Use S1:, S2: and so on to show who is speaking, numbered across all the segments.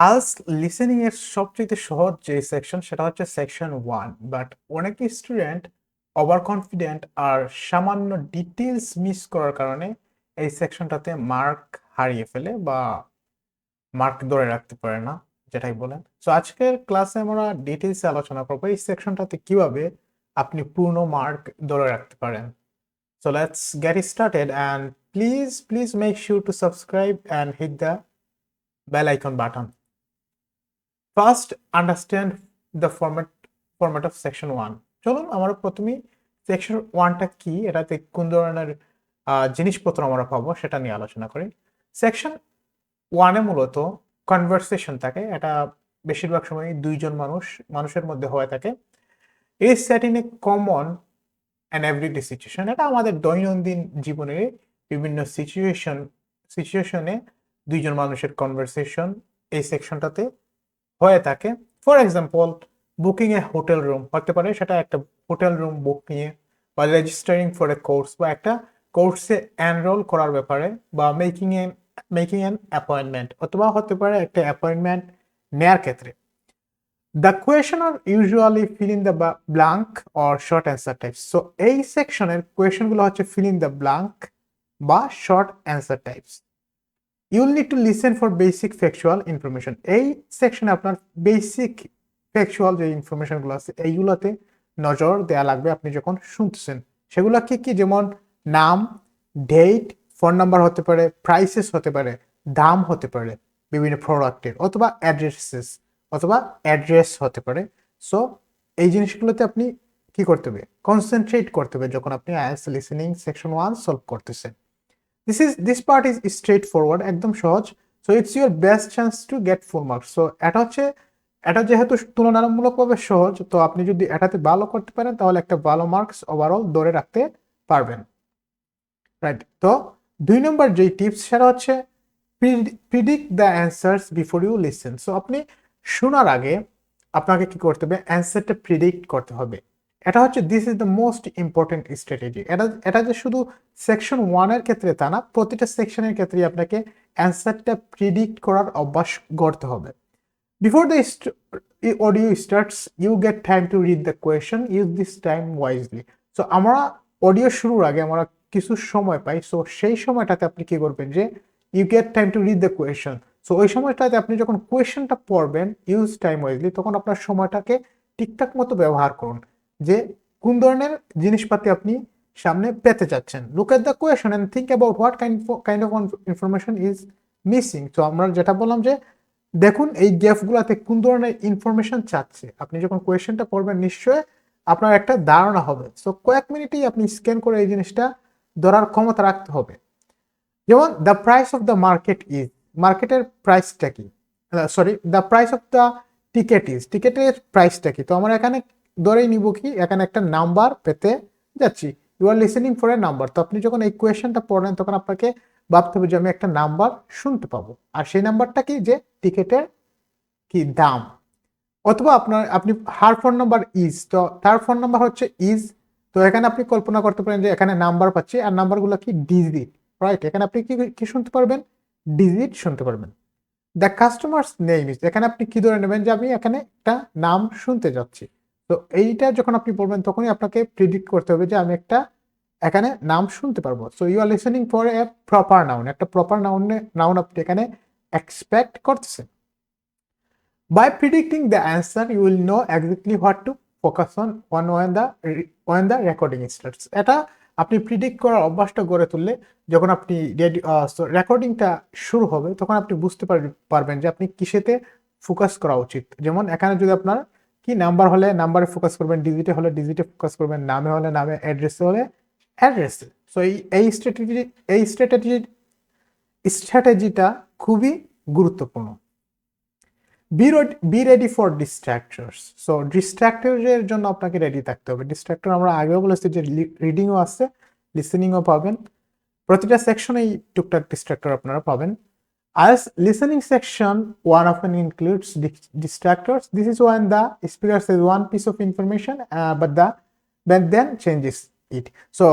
S1: আজ লিসেনিং এর সবচেয়ে সহজ যে সেকশন সেটা হচ্ছে সেকশন 1, বাট অনেক স্টুডেন্ট ওভার কনফিডেন্ট আর সামান্য ডিটেলস মিস করার কারণে এই সেকশনটাতে মার্ক হারিয়ে ফেলে বা মার্ক ধরে রাখতে পারে না, যেটাই বলেন। সো আজকের ক্লাসে আমরা ডিটেলস আলোচনা করবো এই সেকশনটাতে কিভাবে আপনি পূর্ণ মার্ক ধরে রাখতে পারেন। So let's get started and please make sure to subscribe and hit the bell icon button. First understand the format of section 1। চলুন আমরা প্রথমেই সেকশন 1টা কি, এটাতে কোন ধরনের জিনিসপত্র আমরা পাবো সেটা নিয়ে আলোচনা করি। সেকশন 1-এ মূলত কনভারসেশন থাকে, এটা বেশিরভাগ সময় দুইজন মানুষের মধ্যে হয়ে থাকে। এই set in a common and everyday situation, এটা আমাদের দৈনন্দিন জীবনের বিভিন্ন সিচুয়েশনে দুইজন মানুষের কনভারসেশন এই সেকশনটাতে হয়ে থাকে। For example, booking A hotel room হতে পারে, সেটা একটা হোটেল রুম বুক নিয়ে, বা রেজিস্টারিং ফর এ কোর্স বা একটা কোর্সে এনরোল করার ব্যাপারে, বা মেকিং এন অ্যাপয়েন্টমেন্ট, অথবা হতে পারে একটা অ্যাপয়েন্টমেন্ট নেয়ার ক্ষেত্রে। The question are usually fill in the blank or short answer types. So এই সেকশনের কোয়েশনগুলো হচ্ছে ফিল ইন দ্য ব্ল্যাঙ্ক বা short answer types. You'll need to listen for basic factual information. এই সেকশনে আপনার বেসিক ফ্যাকচুয়াল যে ইনফরমেশনগুলো আছে এইগুলোতে নজর দেওয়া লাগবে আপনি যখন শুনতেছেন। সেগুলো কি কি? যেমন নাম, ডেট, ফোন নাম্বার হতে পারে, প্রাইসেস হতে পারে, দাম হতে পারে বিভিন্ন প্রোডাক্টের, অথবা অ্যাড্রেস হতে পারে। সো এই জিনিসগুলোতে আপনি কি করতে হবে? কনসেন্ট্রেট করতে হবে যখন আপনি আইএলটিএস লিসেনিং সেকশন 1 সলভ করতেছেন। This part is straightforward, একদম সহজ। So it's your best chance to get full marks. So এটা যেহেতু তুলনামূলকভাবে সহজ, তো আপনি যদি এটাতে ভালো করতে পারেন তাহলে একটা ভালো মার্কস ওভারঅল ধরে রাখতে পারবেন, রাইট? তো 2 নম্বর যেই টিপস সেটা হচ্ছে predict the answers before you listen. So আপনি শোনার আগে আপনাকে কি করতে হবে? অ্যান্সারটা প্রিডিক্ট করতে হবে। এটা হচ্ছে this is the most important strategy. এটা যে শুধু সেকশন 1-এর ক্ষেত্রে তা না, প্রতিটা সেকশনের ক্ষেত্রেই আপনাকে অ্যান্সারটা প্রিডিক্ট করার অভ্যাস গড়তে হবে। Before the audio starts, you get time to read the question. Use this time wisely. So আমরা অডিও শুরুর আগে আমরা কিছু সময় পাই। সো সেই সময়টাতে আপনি কি করবেন? যে you get time to read the question. So ওই সময়টাতে আপনি যখন কোয়েশনটা পড়বেন, ইউজ টাইম ওয়াইজলি, তখন আপনার সময়টাকে ঠিকঠাক মতো ব্যবহার করুন, যে কোন ধরনের জিনিসপাতি আপনি সামনে পেতে চাচ্ছেন। Look at the question and think about what kind of information is missing. তো আমরা যেটা বললাম যে দেখুন এই গ্যাপগুলোতে কোন ধরনের ইনফরমেশন চাচ্ছে। আপনি যখন কোয়েশ্চেনটা পড়বেন নিশ্চয়ই আপনার একটা ধারণা হবে। সো কয়েক মিনিটেই আপনি স্ক্যান করে এই জিনিসটা ধরার ক্ষমতা রাখতে হবে। যেমন the price of the market is, মার্কেটের প্রাইসটা কি? Sorry, the price of the টিকেটের প্রাইসটা কি? তো আমরা এখানে ধরেই নিব কি এখানে একটা নাম্বার পেতে যাচ্ছি। You are listening for a number. তো আপনি যখন এই কোয়েশ্চেনটা পড়েন তখন আপনাকে ভাবতে হবে যে আমি একটা নাম্বার শুনতে পাবো, আর সেই নাম্বারটা কি? যে টিকেটের কি দাম। অথবা আপনি হার ফোন নাম্বার ইজ, তো তার ফোন নাম্বার হচ্ছে ইজ। তো এখানে আপনি কল্পনা করতে পারেন যে এখানে নাম্বার পাচ্ছি, আর নাম্বারগুলো কি? Digit, right? এখানে আপনি কি কি শুনতে পারবেন? ডিজিট শুনতে পারবেন। দ্য কাস্টমার্স নেম ইজ, এখানে আপনি কি ধরে নেবেন? যে আমি এখানে একটা নাম শুনতে যাচ্ছি। তো এইটা যখন আপনি বলবেন তখনই আপনাকে প্রিডিক্ট করতে হবে যে আমি একটা এখানে নাম শুনতে পারবো। So you are listening for a proper noun, একটা প্রপার নাউন আপনি এখানে এক্সপেক্ট করতেছেন। By predicting the answer, you will know exactly what to focus on when the recording starts. এটা আপনি প্রিডিক্ট করার অভ্যাসটা গড়ে তুললে যখন আপনি রেকর্ডিংটা শুরু হবে তখন আপনি বুঝতে পারবেন যে আপনি কিসেতে ফোকাস করা উচিত। যেমন এখানে যদি আপনার কি নাম্বার হলে নাম্বারে ফোকাস করবেন, ডিজিটে হলে ডিজিটে ফোকাস করবেন, নামে হলে নামে, অ্যাড্রেসে হলে অ্যাড্রেসে। সো এই স্ট্র্যাটেজিটা খুবই গুরুত্বপূর্ণ। Be ready for distractors. So ডিস্ট্রাক্টরের জন্য আপনাকে রেডি থাকতে হবে। ডিস্ট্রাক্টর আমরা আগেও বলেছি যে রিডিংও আছে, লিসেনিংও পাবেন। প্রতিটা সেকশনেই টুকটাক ডিস্ট্রাক্টর আপনারা পাবেন। As listening section, one often includes distractors. This is when the speaker says one piece of information, but then changes it. So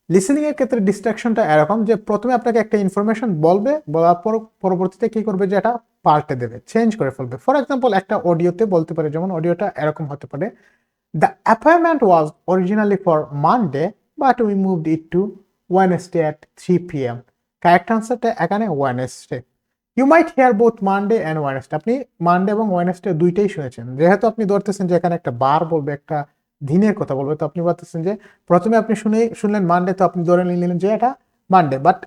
S1: listening এর ক্ষেত্রে ডিস্ট্রাকশনটা এরকম যে প্রথমে আপনাকে একটা ইনফরমেশন বলবে, বলার পর পরবর্তীতে কি করবে যে এটা পাল্টে দেবে, চেঞ্জ করে ফেলবে। ফর এক্সাম্পল একটা অডিওতে বলতে পারে, যেমন অডিওটা এরকম হতে পারে, the appointment was originally for Monday but we moved it to Wednesday at 3 PM। Correct আনসারটা এখানে Wednesday. You might hear both Monday and Wednesday. আপনি মানডে এবং ওয়েডনেসডে দুইটাই শুনেছেন। যেহেতু আপনি ধরতেছেন যে এখানে একটা বার বলবে, একটা দিনের কথা বলবে, তো আপনি ভাবতেছেন যে প্রথমে আপনি শুনলেন মানডে, তো আপনি ধরে নিলেন যে এটা মানডে, বাট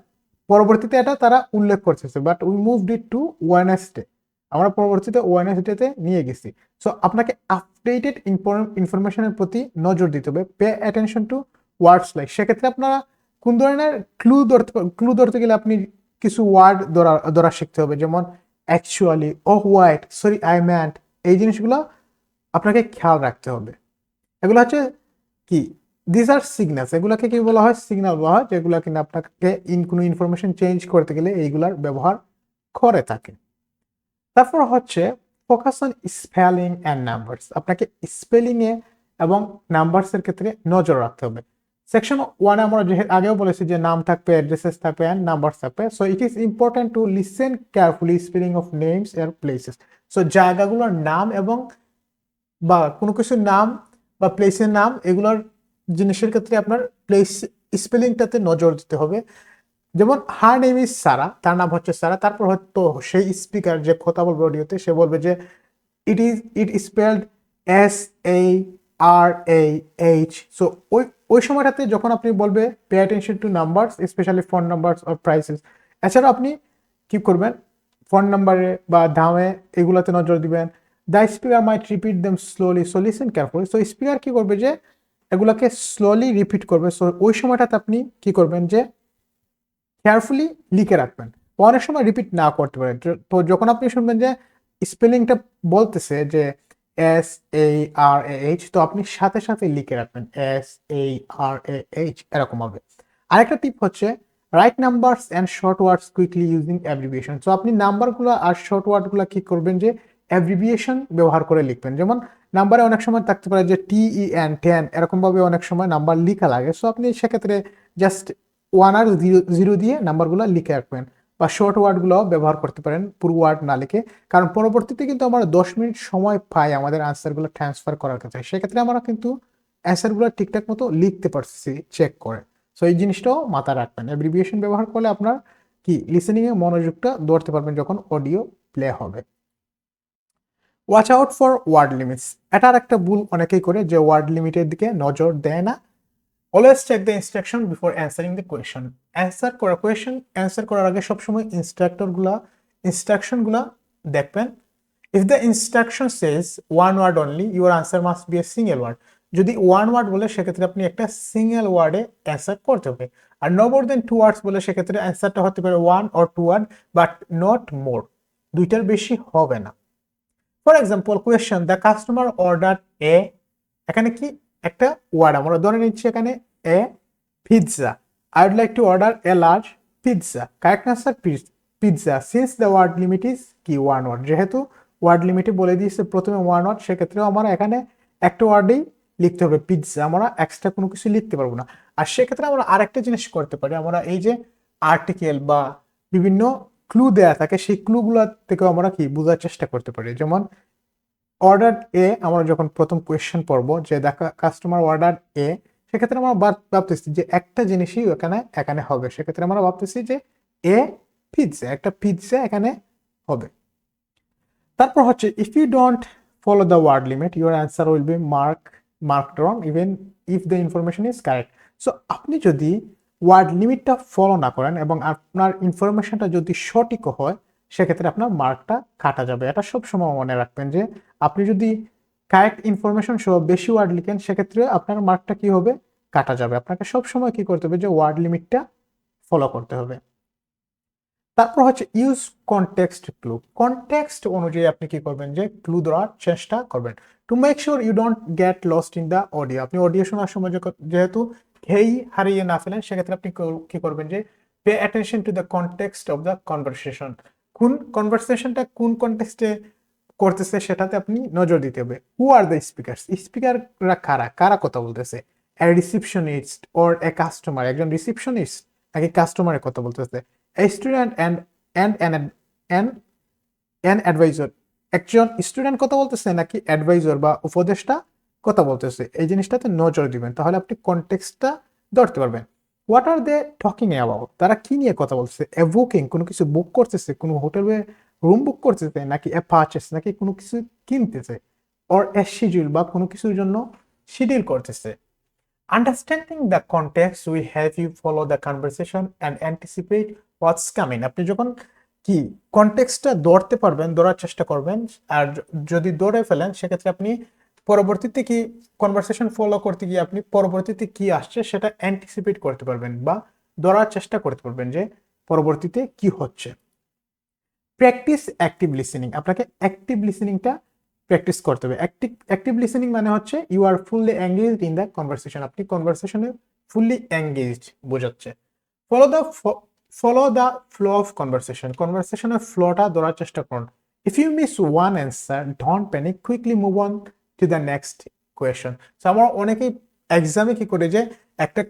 S1: পরবর্তীতে এটা তারা উল্লেখ করতেছে, but we moved it to Wednesday, আমরা পরবর্তীতে ওয়েডনেসডেতে নিয়ে গেছি। সো আপনাকে আপডেটেড ইনফরমেশনের প্রতি নজর দিতে হবে, pay attention to words like. সেক্ষেত্রে আপনারা কোন ধরনের ক্লু ধরতে গেলে আপনি কিছু ওয়ার্ড ধরা শিখতে হবে, যেমন actually, oh wait, sorry I meant, এই জিনিসগুলো আপনাকে খেয়াল রাখতে হবে। এগুলো হচ্ছে কি, দিস আর সিগন্যালস, এগুলোকে কি বলা হয়, সিগন্যাল বলা হয়, যেগুলো কিন্তু আপনাকে কোনো ইনফরমেশন চেঞ্জ করতে গেলে এইগুলার ব্যবহার করে থাকে। তারপর হচ্ছে focus on spelling and numbers. আপনাকে স্পেলিং এ এবং নাম্বারসের ক্ষেত্রে নজর রাখতে হবে। সেকশন 1 আমরা আগেও বলেছি যে নাম থাকবে, অ্যাড্রেসেস থাকবে অ্যান্ড নাম্বারস থাকবে। So it is important to listen carefully spelling of names and places. So জায়গাগুলোর নাম এবং বা কোনো কিছুর নাম বা প্লেসের নাম, এগুলোর জিনিসের ক্ষেত্রে আপনার প্লেস স্পেলিংটাতে নজর দিতে হবে। যেমন হার নেম ইজ সারা, তার নাম হচ্ছে সারা, তারপর হয়তো সেই স্পিকার যে কথা বলবে অডিওতে, সে বলবে যে ইট স্পেলড SARAH। সো ওই সময়টাতে যখন আপনি বলবে pay attention two numbers, specially phone numbers or prices. এছাড়াও আপনি কি করবেন, ফোন নাম্বারে বা দামে এগুলোতে নজর দিবেন। The speaker might repeat them slowly, so listen carefully. So speaker কি করবে যে এগুলোকে স্লোলি রিপিট করবে। সো ওই সময়টাতে আপনি কি করবেন যে কেয়ারফুলি লিখে রাখবেন। অনেক সময় রিপিট না করতে পারেন, তো যখন আপনি শুনবেন যে স্পেলিংটা বলতেছে যে SARAH, তো আপনি সাথে সাথে লিখে রাখবেন SARAH, এরকম হবে। আরেকটা টিপ হচ্ছে right numbers and short words quickly using abbreviation. So আপনি নাম্বারগুলো আর শর্ট ওয়ার্ডগুলো কি করবেন যে অ্যাব্রিভিয়েশন ব্যবহার করে লিখবেন। যেমন নাম্বারে অনেক সময় থাকতে পারে যে TEN 10, এরকম ভাবে অনেক সময় নাম্বার লেখা লাগে। সো আপনি সেক্ষেত্রে জাস্ট 1 আর 0 দিয়ে নাম্বারগুলো লিখে রাখবেন, বা শর্ট ওয়ার্ডগুলো ব্যবহার করতে পারেন পুরো ওয়ার্ড না লিখে। কারণ পরবর্তীতে কিন্তু আমরা 10 মিনিট সময় পাই আমাদের আনসারগুলো ট্রান্সফার করার ক্ষেত্রে, সেক্ষেত্রে আমরা কিন্তু অ্যান্সারগুলো ঠিকঠাক মতো লিখতে পারছি চেক করে। সো এই জিনিসটাও মাথায় রাখবেন, অ্যাব্রিভিয়েশন ব্যবহার করলে আপনার কি লিসেনিং এ মনোযোগটা ধরতে পারবেন যখন অডিও প্লে হবে। Watch out for word limits. এটার একটা ভুল অনেকেই করে যে ওয়ার্ড লিমিটের দিকে নজর দেয় না। Always check the instruction before answering the question. Question answer করার আগে সবসময় ইনস্ট্রাকশনগুলা দেখবেন। If the instruction says one word only, your answer must be a single word. যদি ওয়ান ওয়ার্ড বলে সেক্ষেত্রে আপনি একটা সিঙ্গেল ওয়ার্ডে অ্যান্সার করতে হবে। আর নো মোর দেন 2 ওয়ার্ডস বলে সেক্ষেত্রে অ্যান্সারটা হতে পারে 1 or 2 word, but not more, দুইটার বেশি হবে না। For example question, the customer order a, এখানে কি একটা ওয়ার্ড আমরা ধরে নিচ্ছি এখানে a pizza. I would like to order a large pizza. Correct answer pizza, since the word limit is কি 1 ওয়ার্ড। যেহেতু ওয়ার্ড লিমিটে বলে দিয়েছে প্রথমে 1 ওয়ার্ড, সেক্ষেত্রে আমরা এখানে একটা ওয়ার্ডেই লিখতে হবে পিৎজা, আমরা এক্সট্রা কোনো কিছু লিখতে পারবো না। আর সেক্ষেত্রে আমরা আরেকটা জিনিস করতে পারি, আমরা এই যে আর্টিকেল বা বিভিন্ন ক্লু দেয়া থাকে, সেই ক্লুগুলো থেকেও আমরা কি বোঝার চেষ্টা করতে পারি। যেমন অর্ডার এ, আমরা যখন প্রথম কোয়েশ্চেন পড়বো যে কাস্টমার অর্ডার এ, সেক্ষেত্রে আমরা ভাবতেছি যে একটা জিনিসই এখানে হবে, সেক্ষেত্রে আমরা ভাবতেছি যে এ পিৎজা, একটা পিৎজা এখানে হবে। তারপর হচ্ছে if you don't follow the word limit, your answer will be marked wrong even if the information is correct. So আপনি যদি ওয়ার্ড লিমিটটা ফলো না করেন এবং আপনার ইনফরমেশনটা যদি সঠিক হয়, সেক্ষেত্রে আপনার মার্কটা কাটা যাবে। এটা সবসময় মনে রাখবেন যে আপনি যদি কারেক্ট ইনফরমেশন সহ বেশি ওয়ার্ড লিখেন, সেক্ষেত্রে আপনার মার্কটা কি হবে, কাটা যাবে। আপনাকে সবসময় কি করতে হবে যে ওয়ার্ড লিমিটটা ফলো করতে হবে। তারপর হচ্ছে ইউজ কনটেক্সট ক্লু। কনটেক্সট অনুযায়ী আপনি কি করবেন যে ক্লু ধরার চেষ্টা করবেন to make sure you don't get lost in the audio. আপনি অডিও শোনার সময় যেহেতু খেই হারিয়ে না ফেলেন, সেক্ষেত্রে আপনি কি করবেন যে pay attention to the context of the conversation. কোন কনভারসেশনটা কোন কনটেক্সটে করতেছে সেটাতে আপনি নজর দিতে হবে। হু আর দ্য স্পিকার্স, স্পিকাররা কারা, কারা কথা বলতেছে। এ রিসিপশনিস্ট অর এ কাস্টমার, একজন রিসিপশনিস্ট নাকি কাস্টমারের কথা বলতেছে। A student and an an adviser, একজন স্টুডেন্ট কথা বলতেছে নাকি অ্যাডভাইজর বা উপদেষ্টা কথা বলতেছে, এই জিনিসটাতে নজর দিবেন, তাহলে আপনি কনটেক্সটটা ধরতে পারবেন। What are they talking about, তারা কি নিয়ে কথা বলছে, এ বুকিং, কোনো কিছু বুক করতেছে, কোনো হোটেলে রুম বুক করতেছে, নাকি এ পারচেস, নাকি কোনো কিছু কিনতেছে, অর এ শিডিউল, বা কোনো কিছুর জন্য শিডিউল করতেছে। Understanding the context will help you follow the conversation and anticipate what's coming. আপনি যখন কি কনটেক্সটটা ধরতে পারবেন, ধরার চেষ্টা করবেন, আর যদি ধরে ফেলেন সেক্ষেত্রে আপনি পরবর্তীতে কি কনভারসেশন ফলো করতে গিয়ে আপনি পরবর্তীতে কি আসছে সেটা অ্যান্টিসিপেট করতে পারবেন বা ধরার চেষ্টা করতে পারবেন যে পরবর্তীতে কি হচ্ছে। প্র্যাকটিস অ্যাক্টিভ লিসেনিং, আপনাকে অ্যাক্টিভ লিসেনিংটা প্র্যাকটিস করতে হবে। অ্যাক্টিভ লিসেনিং মানে হচ্ছে you are fully engaged in the conversation, আপনি কনভারসেশনে ফুললি এঙ্গেজড বোঝাচ্ছে। Follow the follow the flow of conversation, কনভারসেশনের ফ্লোটা ধরার চেষ্টা করুন। If you miss one answer don't panic, quickly move on to the next question. So আমরা অনেকেই এক্সামে কি করি যে একটা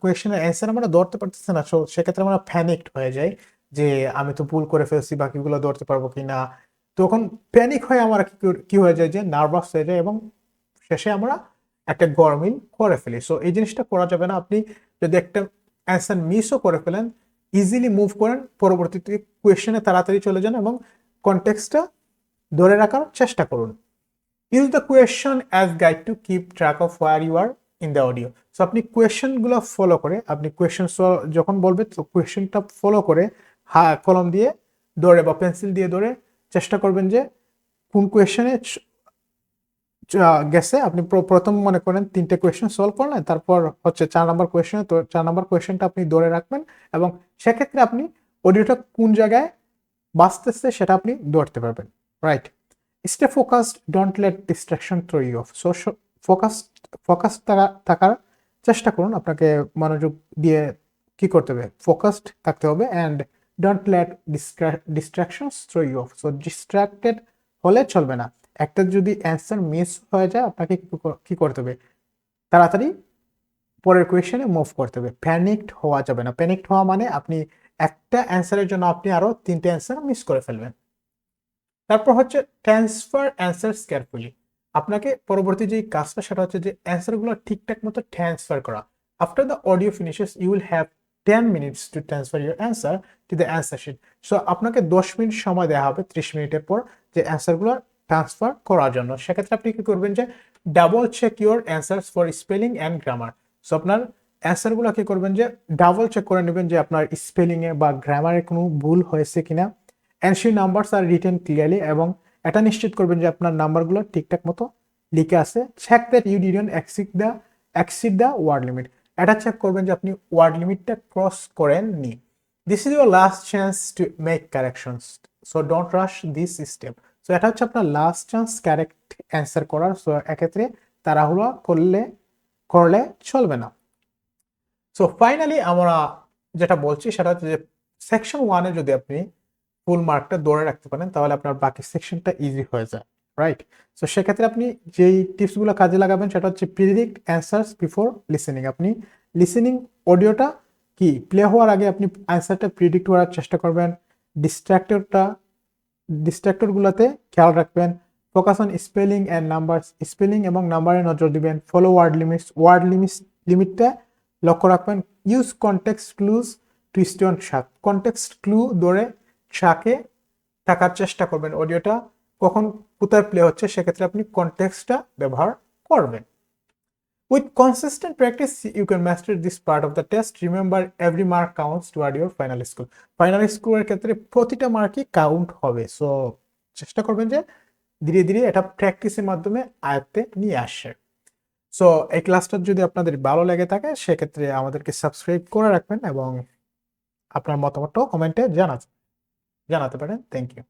S1: কোয়েশনের অ্যান্সার আমরা ধরতে পারতেছি না, সো সেক্ষেত্রে আমরা প্যানিকড হয়ে যাই যে আমি তো ভুল করে ফেলছি, বাকিগুলো ধরতে পারবো কিনা। তখন প্যানিক হয়ে আমরা কি হয়ে যায় যে নার্ভাস হয়ে যায় এবং শেষে আমরা একটা গরমিল করে ফেলি। সো এই জিনিসটা করা যাবে না। আপনি যদি একটা অ্যান্সার মিসও করে ফেলেন, ইজিলি মুভ করেন, পরবর্তীতে কোয়েশ্চেনে তাড়াতাড়ি চলে যান এবং কনটেক্সটটা ধরে রাখার চেষ্টা করুন। Use the question as guide to keep track of where you are in the audio. So আপনি কোয়েশ্চেনগুলো ফলো করে, আপনি কোয়েশ্চেন যখন বলবে তো কোয়েশ্চেনটা ফলো করে কলম দিয়ে ধরে বা পেন্সিল দিয়ে ধরে চেষ্টা করবেন যে কোন কোয়েশ্চেনে গেছে। আপনি প্রথম মনে করেন 3টে কোয়েশ্চেন সলভ করলেন, তারপর হচ্ছে 4 নম্বর কোয়েশ্চেন, তো 4 নম্বর কোয়েশ্চেনটা আপনি ধরে রাখবেন এবং সেক্ষেত্রে আপনি অডিওটা কোন জায়গায় বাঁচতেছে সেটা আপনি ধরতে পারবেন। Right, stay focused, don't let distraction throw you off. So focus থাকার চেষ্টা করুন, আপনাকে মনোযোগ দিয়ে কি করতে হবে, ফোকাসড থাকতে হবে। And don't let distractions throw you off. So distracted হলে চলবে না। একটা যদি অ্যান্সার মিস হয়ে যায় আপনাকে কি করতে হবে, তাড়াতাড়ি পরের কোয়েশ্চেনে মুভ করতে হবে। প্যানিকড হওয়া যাবে না। প্যানিকড হওয়া মানে আপনি একটা অ্যান্সারের জন্য আপনি আরো 3টে অ্যান্সার মিস করে ফেলবেন। তারপর হচ্ছে ট্রান্সফার অ্যান্সার্স কেয়ারফুলি। আপনাকে পরবর্তী যে কাজটা সেটা হচ্ছে যে অ্যান্সারগুলো ঠিকঠাক মতো ট্রান্সফার করা। After the audio finishes you will have 10 minutes to transfer your answer to the answer sheet. So আপনাকে 10 মিনিট সময় দেওয়া হবে 30 মিনিটের পর যে অ্যান্সারগুলো ট্রান্সফার করার জন্য। সেক্ষেত্রে আপনি কি করবেন যে double check your answers for spelling and grammar. So আপনার অ্যান্সারগুলো কি করবেন যে ডাবল চেক করে নেবেন যে আপনার স্পেলিংয়ে বা গ্রামারে কোনো ভুল হয়েছে কিনা। Ensure numbers are written clearly, এবং এটা নিশ্চিত করবেন যে আপনার নাম্বারগুলো ঠিকঠাক মতো লিখে আছে। Check that you didn't exceed the word limit, এটা চেক করবেন যে আপনি ওয়ার্ড লিমিটটা ক্রস করেননি। This is your last chance to make corrections, so don't rush this step. So এটা হচ্ছে আপনার লাস্ট চান্স কারেক্ট অ্যান্সার করার। সো এক্ষেত্রে তাড়াহুড়া করলে চলবে না। সো ফাইনালি আমরা যেটা বলছি সেটা হচ্ছে যে সেকশন 1-এ যদি আপনি ফুল মার্কটা ধরে রাখতে পারেন তাহলে আপনার বাকি সেকশনটা ইজি হয়ে যায়। রাইট, সো সেক্ষেত্রে আপনি যেই টিপসগুলো কাজে লাগাবেন সেটা হচ্ছে প্রিডিক্ট অ্যান্সার্স বিফোর লিসেনিং। আপনি লিসেনিং অডিওটা কি প্লে হওয়ার আগে আপনি অ্যান্সারটা প্রিডিক্ট করার চেষ্টা করবেন। ডিস্ট্রাক্টরগুলোতে খেয়াল রাখবেন। Focus on spelling and numbers, spelling এবং নাম্বারে নজর দিবেন। ফলো ওয়ার্ড লিমিটটা লক্ষ্য রাখবেন। Use context clues to stay on track, context clue ধরে ট্র্যাকে থাকার চেষ্টা করবেন। অডিওটা কখন কোথায় প্লে হচ্ছে সেক্ষেত্রে আপনি কনটেক্সটটা ব্যবহার করবেন। With consistent practice, you can master this part of the test. Remember, every mark counts toward your final score. Final স্কোরের ক্ষেত্রে প্রতিটা মার্কই কাউন্ট হবে। সো চেষ্টা করবেন যে ধীরে ধীরে এটা প্র্যাকটিসের মাধ্যমে আয়ত্তে নিয়ে আসে। সো এই ক্লাসটা যদি আপনাদের ভালো লেগে থাকে সেক্ষেত্রে আমাদেরকে সাবস্ক্রাইব করে রাখবেন এবং আপনার মতামতটাও কমেন্টে জানাতে পারেন। Thank you.